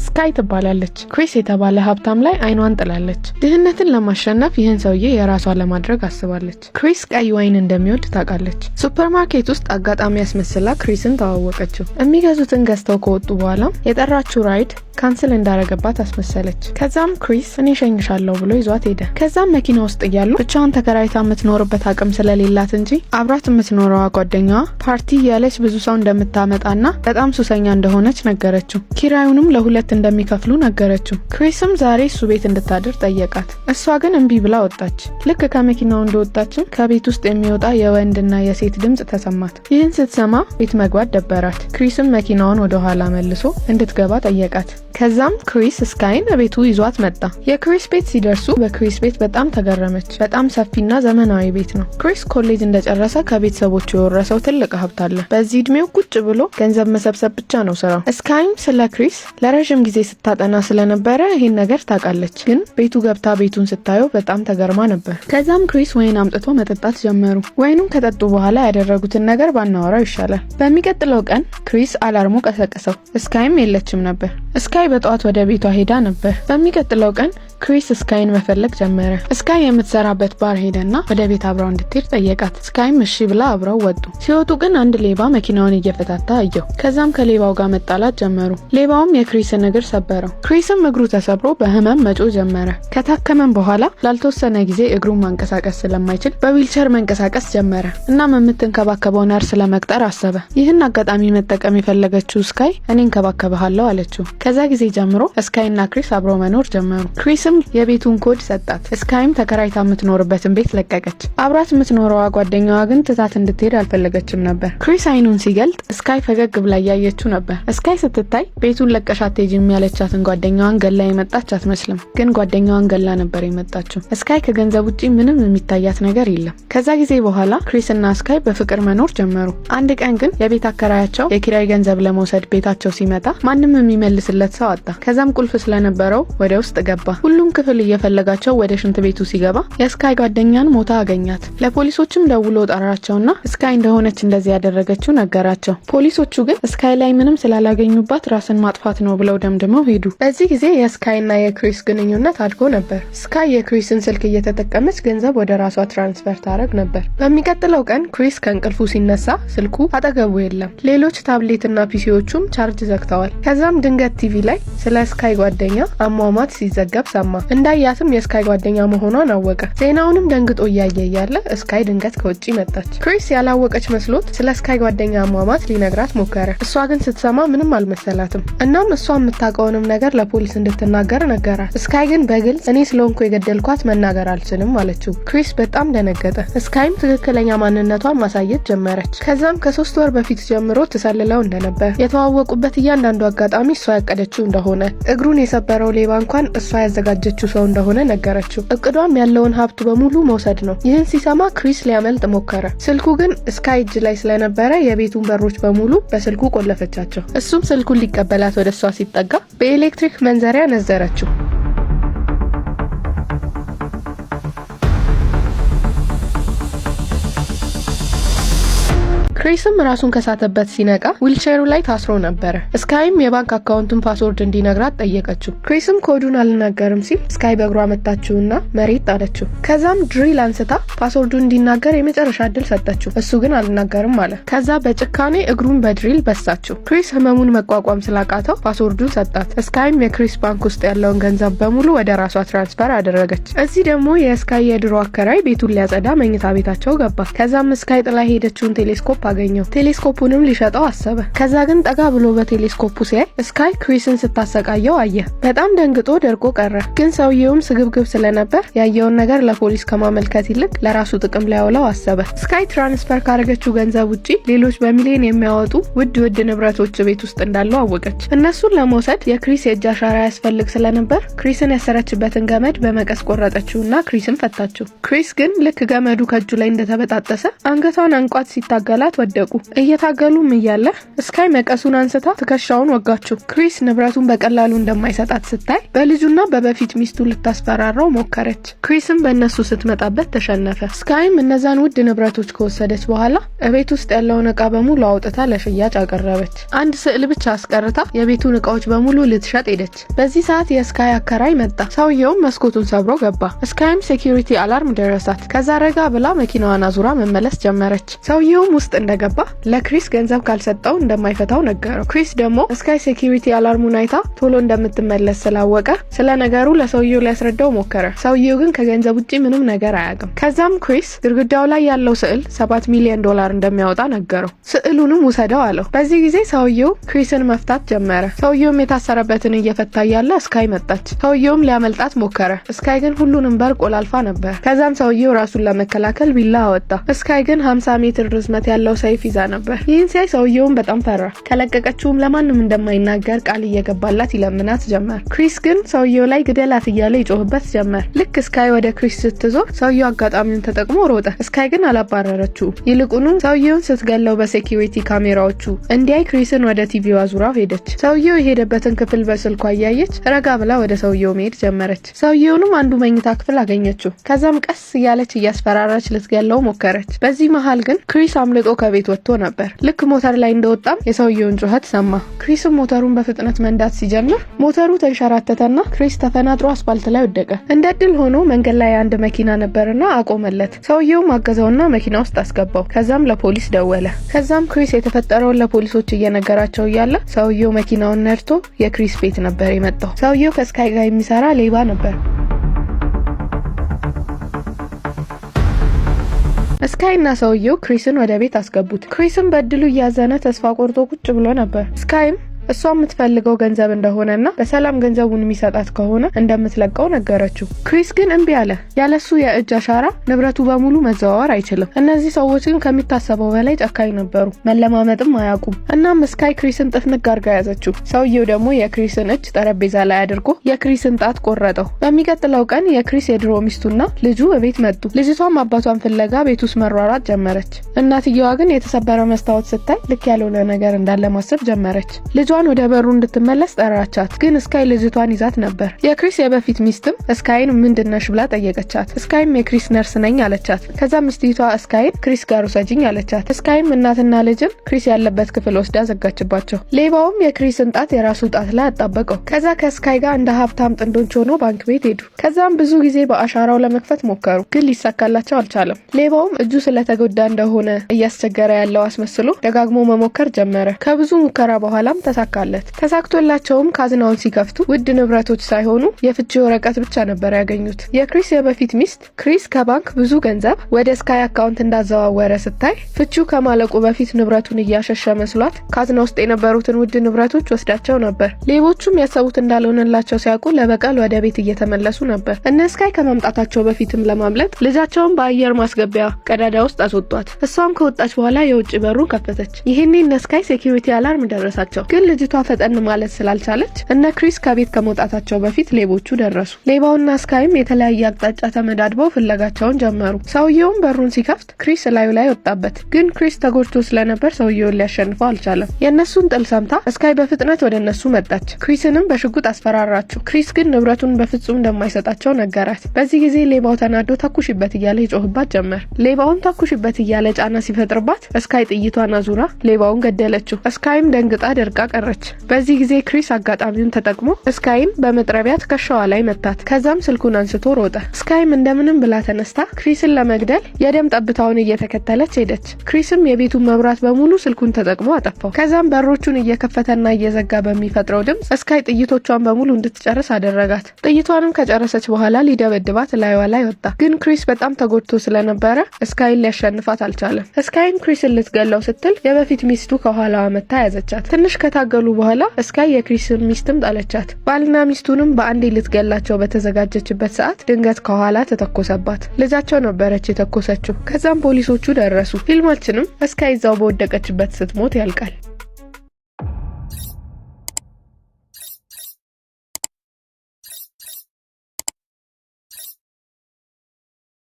ስካይ ትባላለች። ክሪስ የተባለ ሀብታም ላይ አይኗን ጥላለች። ድህነትን ለማሸነፍ ይህን ሰውዬ የራሷ ለማድረግ አስባለች። ክሪስ ቀይ ዋይን እንደሚወድ ታውቃለች። ሱፐርማርኬት ውስጥ አጋጣሚ ያስመስላ ክሪስን ተዋወቀችው። የሚገዙትን ገዝተው ከወጡ በኋላ የጠራችው ራይድ ካንስል እንዳረገባት አስመሰለች። ከዛም ክሪስ እኔ ሸኝሻለሁ ብሎ ይዟት ሄደ። ከዛም መኪና ውስጥ እያሉ ብቻዋን ተከራይታ የምትኖርበት አቅም ስለሌላት እንጂ አብራት የምትኖረዋ ጓደኛዋ ፓርቲ ያለች ብዙ ሰው እንደምታመጣና በጣም ሱሰኛ እንደሆነች ነገረችው። ኪራዩንም ለሁለት እንደሚከፍሉ ነገረችው። ክሪስም ዛሬ እሱ ቤት እንድታድር ጠየቃት። እሷ ግን እምቢ ብላ ወጣች። ልክ ከመኪናው እንደወጣችም ከቤት ውስጥ የሚወጣ የወንድና የሴት ድምጽ ተሰማት። ይህን ስትሰማ ቤት መግባት ደበራት። ክሪስም መኪናውን ወደ ኋላ መልሶ እንድትገባ ጠየቃት። ከዛም ክሪስ ስካይን ቤቱ ይዟት መጣ። የክሪስ ቤት ሲደርሱ በክሪስ ቤት በጣም ተገረመች። በጣም ሰፊና ዘመናዊ ቤት ነው። ክሪስ ኮሌጅ እንደጨረሰ ከቤተሰቦቹ የወረሰው ትልቅ ሀብት አለ። በዚህ እድሜው ቁጭ ብሎ ገንዘብ መሰብሰብ ብቻ ነው ስራው። ስካይም ስለ ክሪስ ለረጅም ጊዜ ስታጠና ስለነበረ ይሄን ነገር ታውቃለች። ግን ቤቱ ገብታ ቤቱን ስታየው በጣም ተገርማ ነበር። ከዛም ክሪስ ወይን አምጥቶ መጠጣት ጀመሩ። ወይኑን ከጠጡ በኋላ ያደረጉትን ነገር ባናወራው ይሻላል። በሚቀጥለው ቀን ክሪስ አላርሙ ቀሰቀሰው። ስካይም የለችም ነበር። ስካይ በጠዋት ወደ ቤቷ ሄዳ ነበር። በሚቀጥለው ቀን ክሪስ ስካይን መፈለግ ጀመረ። ስካይ የምትሰራበት ባር ሄደና ወደ ቤት አብራው እንድትሄድ ጠየቃት። ስካይም እሺ ብላ አብረው ወጡ። ሲወጡ ግን አንድ ሌባ መኪናውን እየፈታታ አየው። ከዛም ከሌባው ጋር መጣላት ጀመሩ። ሌባውም የክሪስን እግር ሰበረው። ክሪስም እግሩ ተሰብሮ በህመም መጮ ጀመረ። ከታከመም በኋላ ላልተወሰነ ጊዜ እግሩን ማንቀሳቀስ ስለማይችል በዊልቸር መንቀሳቀስ ጀመረ። እናም የምትንከባከበው ነርስ ለመቅጠር አሰበ። ይህን አጋጣሚ መጠቀም የፈለገችው ስካይ እኔ እንከባከብሃለሁ አለችው። ከዛ ጊዜ ጀምሮ ስካይና ክሪስ አብረው መኖር ጀመሩ። ክሪስም የቤቱን ኮድ ሰጣት። ስካይም ተከራይታ የምትኖርበትን ቤት ለቀቀች። አብራት የምትኖረዋ ጓደኛዋ ግን ትታት እንድትሄድ አልፈለገችም ነበር። ክሪስ አይኑን ሲገልጥ ስካይ ፈገግ ብላ እያየችው ነበር። ስካይ ስትታይ ቤቱን ለቀሽ አትሄጂም ያለቻትን ጓደኛዋን ገላ የመጣች አትመስልም። ግን ጓደኛዋን ገላ ነበር የመጣችው። ስካይ ከገንዘብ ውጪ ምንም የሚታያት ነገር የለም። ከዛ ጊዜ በኋላ ክሪስና ስካይ በፍቅር መኖር ጀመሩ። አንድ ቀን ግን የቤት አከራያቸው የኪራይ ገንዘብ ለመውሰድ ቤታቸው ሲመጣ ማንም የሚመልስለት ሰው አጣ። ከዛም ቁልፍ ስለነበረው ወደ ውስጥ ገባ። ሁሉም ክፍል እየፈለጋቸው ወደ ሽንት ቤቱ ሲገባ የስካይ ጓደኛን ሞታ አገኛት። ለፖሊሶችም ደውሎ ጠራቸውና ስካይ እንደሆነች እንደዚህ ያደረገችው ነገራቸው። ፖሊሶቹ ግን ስካይ ላይ ምንም ስላላገኙባት ራስን ማጥፋት ነው ብለው ደምድመው ሄዱ። በዚህ ጊዜ የስካይና የክሪስ ግንኙነት አድጎ ነበር። ስካይ የክሪስን ስልክ እየተጠቀመች ገንዘብ ወደ ራሷ ትራንስፈር ታረግ ነበር። በሚቀጥለው ቀን ክሪስ ከእንቅልፉ ሲነሳ ስልኩ አጠገቡ የለም። ሌሎች ታብሌትና ፒሲዎቹም ቻርጅ ዘግተዋል። ከዛም ድንገት ቲቪ ላይ ስለ ስካይ ጓደኛ አሟሟት ሲዘገብ ሰማ። እንዳያትም የስካይ ጓደኛ መሆኗን አወቀ። ዜናውንም ደንግጦ እያየ እያለ ስካይ ድንገት ከውጪ መጣች። ክሪስ ያላወቀች መስሎት ስለ ስካይ ጓደኛ አሟሟት ሊነግራት ሞከረ። እሷ ግን ስትሰማ ምንም አልመሰላትም። እናም እሷ የምታውቀውንም ነገር ለፖሊስ እንድትናገር ነገራት። ስካይ ግን በግልጽ እኔ ስለሆንኩ የገደልኳት መናገር አልችልም አለችው። ክሪስ በጣም ደነገጠ። ስካይም ትክክለኛ ማንነቷን ማሳየት ጀመረች። ከዛም ከ3 ወር በፊት ጀምሮ ትሰልለው እንደነበር፣ የተዋወቁበት እያንዳንዱ አጋጣሚ እሷ ያቀደችው እንደሆነ፣ እግሩን የሰበረው ሌባ እንኳን እሷ ያዘጋጀችው ሰው እንደሆነ ነገረችው። እቅዷም ያለውን ሀብት በሙሉ መውሰድ ነው። ይህን ሲሰማ ክሪስ ሊያመልጥ ሞከረ። ስልኩ ግን ስካይ እጅ ላይ ስለነበረ የቤቱን በሮች በሙሉ በስልኩ ቆለፈቻቸው። እሱም ስልኩን ሊቀበላት ወደ እሷ ሲጠጋ በኤሌክትሪክ መንዘሪያ ነዘረችው። ክሪስም ራሱን ከሳተበት ሲነቃ ዊልቸሩ ላይ ታስሮ ነበረ። ስካይም የባንክ አካውንቱን ፓስወርድ እንዲነግራት ጠየቀችው። ክሪስም ኮዱን አልናገርም ሲል ስካይ በእግሯ መታችውና መሬት ጣለችው። ከዛም ድሪል አንስታ ፓስወርዱን እንዲናገር የመጨረሻ እድል ሰጠችው። እሱ ግን አልናገርም አለ። ከዛ በጭካኔ እግሩን በድሪል በሳችው። ክሪስ ህመሙን መቋቋም ስላቃተው ፓስወርዱን ሰጣት። ስካይም የክሪስ ባንክ ውስጥ ያለውን ገንዘብ በሙሉ ወደ ራሷ ትራንስፈር አደረገች። እዚህ ደግሞ የስካይ የድሮ አከራይ ቤቱን ሊያጸዳ መኝታ ቤታቸው ገባ። ከዛም ስካይ ጥላ ሄደችውን ቴሌስኮፕ አገኘው። ቴሌስኮፑንም ሊሸጠው አሰበ። ከዛ ግን ጠጋ ብሎ በቴሌስኮፑ ሲያይ ስካይ ክሪስን ስታሰቃየው አየ። በጣም ደንግጦ ደርቆ ቀረ። ግን ሰውየውም ስግብግብ ስለነበር ያየውን ነገር ለፖሊስ ከማመልከት ይልቅ ለራሱ ጥቅም ሊያውለው አሰበ። ስካይ ትራንስፈር ካደረገችው ገንዘብ ውጪ ሌሎች በሚሊዮን የሚያወጡ ውድ ንብረቶች ቤት ውስጥ እንዳለው አወቀች። እነሱን ለመውሰድ የክሪስ የእጅ አሻራ ያስፈልግ ስለነበር ክሪስን ያሰረችበትን ገመድ በመቀስ ቆረጠችውና ክሪስን ፈታችው። ክሪስ ግን ልክ ገመዱ ከእጁ ላይ እንደተበጣጠሰ አንገቷን አንቋት ሲታገላት ወደቁ። እየታገሉም እያለ ስካይ መቀሱን አንስታ ትከሻውን ወጋችው። ክሪስ ንብረቱን በቀላሉ እንደማይሰጣት ስታይ በልጁና በበፊት ሚስቱ ልታስፈራራው ሞከረች። ክሪስም በእነሱ ስትመጣበት ተሸነፈ። ስካይም እነዛን ውድ ንብረቶች ከወሰደች በኋላ እቤት ውስጥ ያለውን እቃ በሙሉ አውጥታ ለሽያጭ አቀረበች። አንድ ስዕል ብቻ አስቀርታ የቤቱን እቃዎች በሙሉ ልትሸጥ ሄደች። በዚህ ሰዓት የስካይ አከራይ መጣ። ሰውየውም መስኮቱን ሰብሮ ገባ። ስካይም ሴኩሪቲ አላርም ደረሳት። ከዛ ረጋ ብላ መኪናዋን አዙራ መመለስ ጀመረች። ሰውየውም ውስጥ እንደገባ ለክሪስ ገንዘብ ካልሰጠው እንደማይፈታው ነገረው። ክሪስ ደግሞ ስካይ ሴኩሪቲ አላርሙን አይታ ቶሎ እንደምትመለስ ስላወቀ ስለ ነገሩ ለሰውየው ሊያስረዳው ሞከረ። ሰውየው ግን ከገንዘብ ውጪ ምንም ነገር አያውቅም። ከዛም ክሪስ ግድግዳው ላይ ያለው ስዕል $7 ሚሊዮን እንደሚያወጣ ነገረው። ስዕሉንም ውሰደው አለው። በዚህ ጊዜ ሰውየው ክሪስን መፍታት ጀመረ። ሰውየውም የታሰረበትን እየፈታ ያለ ስካይ መጣች። ሰውየውም ሊያመልጣት ሞከረ። ስካይ ግን ሁሉንም በር ቆላልፋ ነበር። ከዛም ሰውየው ራሱን ለመከላከል ቢላ አወጣ። ስካይ ግን 50 ሜትር ርዝመት ያለው ሰይፍ ይዛ ነበር። ይህን ሲያይ ሰውየውም በጣም ፈራ። ከለቀቀችውም ለማንም እንደማይናገር ቃል እየገባላት ይለምናት ጀመር። ክሪስ ግን ሰውየው ላይ ግደላት እያለ ይጮህበት ጀመር። ልክ ስካይ ወደ ክሪስ ስትዞር ሰውየው አጋጣሚውን ተጠቅሞ ሮጠ። ስካይ ግን አላባረረችው። ይልቁንም ሰውየውን ስትገለው በሴኩሪቲ ካሜራዎቹ እንዲያይ ክሪስን ወደ ቲቪው አዙራ ሄደች። ሰውየው የሄደበትን ክፍል በስልኳ እያየች ረጋ ብላ ወደ ሰውየው መሄድ ጀመረች። ሰውየውንም አንዱ መኝታ ክፍል አገኘችው። ከዛም ቀስ እያለች እያስፈራራች ልትገለው ሞከረች። በዚህ መሃል ግን ክሪስ አምልጦ ከቤት ወጥቶ ነበር። ልክ ሞተር ላይ እንደወጣም የሰውየውን ጩኸት ሰማ። ክሪስም ሞተሩን በፍጥነት መንዳት ሲጀምር ሞተሩ ተንሸራተተና ክሪስ ተፈናጥሮ አስፋልት ላይ ወደቀ። እንደ ድል ሆኖ መንገድ ላይ አንድ መኪና ነበርና አቆመለት። ሰውየውም አገዘውና መኪና ውስጥ አስገባው። ከዛም ለፖሊስ ደወለ። ከዛም ክሪስ የተፈጠረውን ለፖሊሶች እየነገራቸው እያለ ሰውየው መኪናውን ነድቶ የክሪስ ቤት ነበር የመጣው። ሰውየው ከስካይ ጋር የሚሰራ ሌባ ነበር። ስካይ እና ሰውየው ክሪስን ወደ ቤት አስገቡት። ክሪስም በድሉ እያዘነ ተስፋ ቆርጦ ቁጭ ብሎ ነበር። ስካይም እሷ የምትፈልገው ገንዘብ እንደሆነና በሰላም ገንዘቡን የሚሰጣት ከሆነ እንደምትለቀው ነገረችው። ክሪስ ግን እምቢ አለ። ያለሱ የእጅ አሻራ ንብረቱ በሙሉ መዘዋወር አይችልም። እነዚህ ሰዎች ግን ከሚታሰበው በላይ ጨካኝ ነበሩ። መለማመጥም አያውቁም። እናም ስካይ ክሪስን ጥፍንግ አድርጋ ያዘችው። ሰውየው ደግሞ የክሪስን እጅ ጠረጴዛ ላይ አድርጎ የክሪስን ጣት ቆረጠው። በሚቀጥለው ቀን የክሪስ የድሮ ሚስቱና ልጁ እቤት መጡ። ልጅቷም አባቷን ፍለጋ ቤት ውስጥ መሯሯጥ ጀመረች። እናትየዋ ግን የተሰበረ መስታወት ስታይ ልክ ያልሆነ ነገር እንዳለ ማሰብ ጀመረች። ልጇን ወደ በሩ እንድትመለስ ጠራቻት። ግን ስካይ ልጅቷን ይዛት ነበር። የክሪስ የበፊት ሚስትም ስካይን ምንድነሽ ብላ ጠየቀቻት። ስካይም የክሪስ ነርስ ነኝ አለቻት። ከዛ ሚስቲቷ ስካይን ክሪስ ጋር ውሰጂኝ አለቻት። ስካይም እናትና ልጅን ክሪስ ያለበት ክፍል ወስዳ ዘጋችባቸው። ሌባውም የክሪስን ጣት የራሱ ጣት ላይ አጣበቀው። ከዛ ከስካይ ጋር እንደ ሀብታም ጥንዶች ሆኖ ባንክ ቤት ሄዱ። ከዛም ብዙ ጊዜ በአሻራው ለመክፈት ሞከሩ፣ ግን ሊሳካላቸው አልቻለም። ሌባውም እጁ ስለተጎዳ እንደሆነ እያስቸገረ ያለው አስመስሎ ደጋግሞ መሞከር ጀመረ። ከብዙ ሙከራ በኋላም ተሳክቶላቸውም ካዝናውን ሲከፍቱ ውድ ንብረቶች ሳይሆኑ የፍቺ ወረቀት ብቻ ነበር ያገኙት። የክሪስ የበፊት ሚስት ክሪስ ከባንክ ብዙ ገንዘብ ወደ ስካይ አካውንት እንዳዘዋወረ ስታይ ፍቺው ከማለቁ በፊት ንብረቱን እያሸሸ መስሏት ካዝና ውስጥ የነበሩትን ውድ ንብረቶች ወስዳቸው ነበር። ሌቦቹም ያሰቡት እንዳልሆነላቸው ሲያውቁ ለበቀል ወደ ቤት እየተመለሱ ነበር። እነ ስካይ ከመምጣታቸው በፊትም ለማምለጥ ልጃቸውን በአየር ማስገቢያ ቀዳዳ ውስጥ አስወጧት። እሷም ከወጣች በኋላ የውጭ በሩን ከፈተች። ይሄኔ እነ ስካይ ሴኩሪቲ አላርም ደረሳቸው። ግን ልጅቷ ፈጠን ማለት ስላልቻለች እነ ክሪስ ከቤት ከመውጣታቸው በፊት ሌቦቹ ደረሱ። ሌባውና ስካይም የተለያየ አቅጣጫ ተመዳድበው ፍለጋቸውን ጀመሩ። ሰውየውም በሩን ሲከፍት ክሪስ ላዩ ላይ ወጣበት። ግን ክሪስ ተጎድቶ ስለነበር ሰውየውን ሊያሸንፈው አልቻለም። የእነሱን ጥል ሰምታ ስካይ በፍጥነት ወደ እነሱ መጣች። ክሪስንም በሽጉጥ አስፈራራችው። ክሪስ ግን ንብረቱን በፍጹም እንደማይሰጣቸው ነገራት። በዚህ ጊዜ ሌባው ተናዶ ተኩሽበት እያለ ይጮህባት ጀመር። ሌባውን ተኩሽበት እያለ ጫና ሲፈጥርባት ስካይ ጥይቷን አዙራ ሌባውን ገደለችው። ስካይም ደንግጣ ደርቃ ቀረች። በዚህ ጊዜ ክሪስ አጋጣሚውን ተጠቅሞ ስካይን በመጥረቢያ ትከሻዋ ላይ መታት። ከዛም ስልኩን አንስቶ ሮጠ። ስካይም እንደምንም ብላ ተነስታ ክሪስን ለመግደል የደም ጠብታውን እየተከተለች ሄደች። ክሪስም የቤቱን መብራት በሙሉ ስልኩን ተጠቅሞ አጠፋው። ከዛም በሮቹን እየከፈተና እየዘጋ በሚፈጥረው ድምፅ ስካይ ጥይቶቿን በሙሉ እንድትጨርስ አደረጋት። ጥይቷንም ከጨረሰች በኋላ ሊደበድባት ላይዋ ላይ ወጣ። ግን ክሪስ በጣም ተጎድቶ ስለነበረ ስካይን ሊያሸንፋት አልቻለም። ስካይም ክሪስን ልትገለው ስትል የበፊት ሚስቱ ከኋላዋ መታ ያዘቻት። ትንሽ ከታገሉ በኋላ ስካይ የክሪስን ሚስትም ጣለቻት። ባልና ሚስቱንም በአንዴ ልትገላቸው በተዘጋጀችበት ሰዓት ድንገት ከኋላ ተተኮሰባት። ልጃቸው ነበረች የተኮሰችው። ከዛም ፖሊሶቹ ደረሱ። ፊልማችንም ስካይ እዛው በወደቀችበት ስትሞት ያልቃል።